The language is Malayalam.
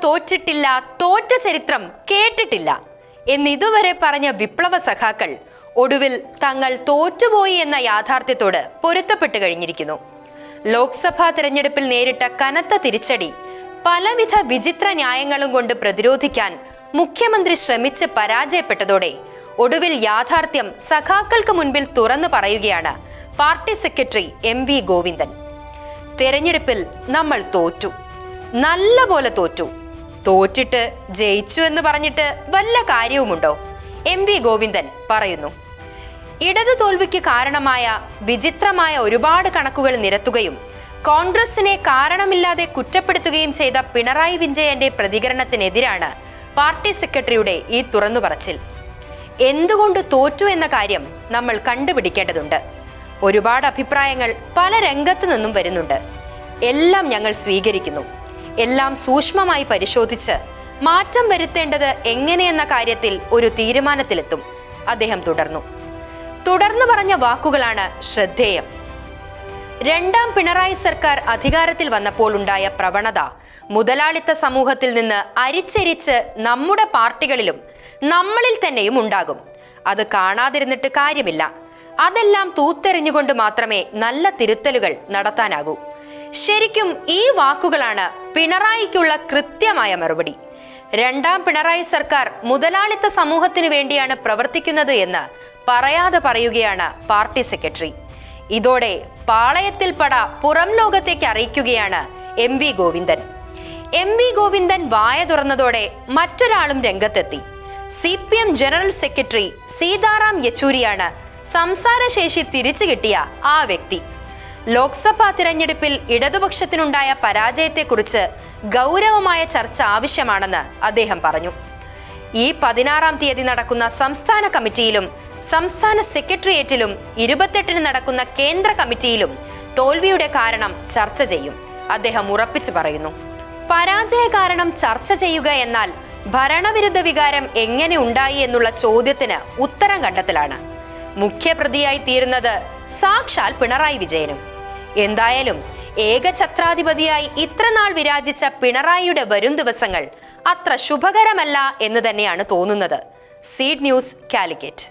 തോറ്റിട്ടില്ല, തോറ്റ ചരിത്രം കേട്ടിട്ടില്ല എന്നിതുവരെ പറഞ്ഞ വിപ്ലവ സഖാക്കൾ ഒടുവിൽ തങ്ങൾ തോറ്റുപോയി എന്ന യാഥാർത്ഥ്യത്തോട് പൊരുത്തപ്പെട്ടു കഴിഞ്ഞിരിക്കുന്നു. ലോക്സഭാ തിരഞ്ഞെടുപ്പിൽ നേരിട്ട കനത്ത തിരിച്ചടി പലവിധ വിചിത്ര ന്യായങ്ങളും കൊണ്ട് പ്രതിരോധിക്കാൻ മുഖ്യമന്ത്രി ശ്രമിച്ച് പരാജയപ്പെട്ടതോടെ ഒടുവിൽ യാഥാർത്ഥ്യം സഖാക്കൾക്ക് മുൻപിൽ തുറന്നു പറയുകയാണ് പാർട്ടി സെക്രട്ടറി MV ഗോവിന്ദൻ. തെരഞ്ഞെടുപ്പിൽ നമ്മൾ തോറ്റു, നല്ലപോലെ തോറ്റു. തോറ്റിട്ട് ജയിച്ചു എന്ന് പറഞ്ഞിട്ട് വല്ല കാര്യവുമുണ്ടോ? MV ഗോവിന്ദൻ പറയുന്നു. ഇടതു തോൽവിക്ക് കാരണമായ വിചിത്രമായ ഒരുപാട് കണക്കുകൾ നിരത്തുകയും കോൺഗ്രസിനെ കാരണമില്ലാതെ കുറ്റപ്പെടുത്തുകയും ചെയ്ത പിണറായി വിജയന്റെ പ്രതികരണത്തിനെതിരാണ് പാർട്ടി സെക്രട്ടറിയുടെ ഈ തുറന്നുപറച്ചിൽ. എന്തുകൊണ്ട് തോറ്റു എന്ന കാര്യം നമ്മൾ കണ്ടുപിടിക്കേണ്ടതുണ്ട്. ഒരുപാട് അഭിപ്രായങ്ങൾ പല രംഗത്തു നിന്നും വരുന്നുണ്ട്. എല്ലാം ഞങ്ങൾ സ്വീകരിക്കുന്നു. എല്ലാം സൂക്ഷ്മമായി പരിശോധിച്ച് മാറ്റം വരുത്തേണ്ടത് എങ്ങനെയെന്ന കാര്യത്തിൽ ഒരു തീരുമാനത്തിലെത്തും, അദ്ദേഹം തുടർന്നു പറഞ്ഞ വാക്കുകളാണ് ശ്രദ്ധേയം. രണ്ടാം പിണറായി സർക്കാർ അധികാരത്തിൽ വന്നപ്പോൾ ഉണ്ടായ പ്രവണത മുതലാളിത്ത സമൂഹത്തിൽ നിന്ന് അരിച്ചരിച്ച് നമ്മുടെ പാർട്ടികളിലും നമ്മളിൽ തന്നെയും ഉണ്ടാകും. അത് കാണാതിരുന്നിട്ട് കാര്യമില്ല. അതെല്ലാം തൂത്തെറിഞ്ഞുകൊണ്ട് മാത്രമേ നല്ല തിരുത്തലുകൾ നടത്താനാകൂ. ശരിക്കും ഈ വാക്കുകളാണ് പിണറായിക്കുള്ള കൃത്യമായ മറുപടി. രണ്ടാം പിണറായി സർക്കാർ മുതലാളിത്ത സമൂഹത്തിന് വേണ്ടിയാണ് പ്രവർത്തിക്കുന്നത് എന്ന് പറയാതെ പറയുകയാണ് പാർട്ടി സെക്രട്ടറി. ഇതോടെ പാളയത്തിൽ പട പുറം ലോകത്തേക്ക് അറിയിക്കുകയാണ് MV ഗോവിന്ദൻ. MV ഗോവിന്ദൻ വായ തുറന്നതോടെ മറ്റൊരാളും രംഗത്തെത്തി. CPM ജനറൽ സെക്രട്ടറി സീതാറാം യെച്ചൂരിയാണ് സംസാരശേഷി തിരിച്ചു കിട്ടിയ ആ വ്യക്തി. ലോക്സഭാ തിരഞ്ഞെടുപ്പിൽ ഇടതുപക്ഷത്തിനുണ്ടായ പരാജയത്തെക്കുറിച്ച് ഗൗരവമായ ചർച്ച ആവശ്യമാണെന്ന് അദ്ദേഹം പറഞ്ഞു. ഈ 16-ാം തീയതി നടക്കുന്ന സംസ്ഥാന കമ്മിറ്റിയിലും സംസ്ഥാന സെക്രട്ടേറിയറ്റിലും 28-ന് നടക്കുന്ന കേന്ദ്ര കമ്മിറ്റിയിലും തോൽവിയുടെ കാരണം ചർച്ച ചെയ്യും, അദ്ദേഹം ഉറപ്പിച്ചു പറയുന്നു. പരാജയ കാരണം ചർച്ച ചെയ്യുക എന്നാൽ ഭരണവിരുദ്ധ വികാരം എങ്ങനെ ഉണ്ടായി എന്നുള്ള ചോദ്യത്തിന് ഉത്തരം കണ്ടെത്തലാണ്. മുഖ്യപ്രതിയായി തീരുന്നത് സാക്ഷാൽ പിണറായി വിജയനും. എന്തായാലും ഏകഛത്രാധിപതിയായി ഇത്രനാൾ വിരാജിച്ച പിണറായിയുടെ വരും ദിവസങ്ങൾ അത്ര ശുഭകരമല്ല എന്ന് തന്നെയാണ് തോന്നുന്നത്. Seed news, Calicut.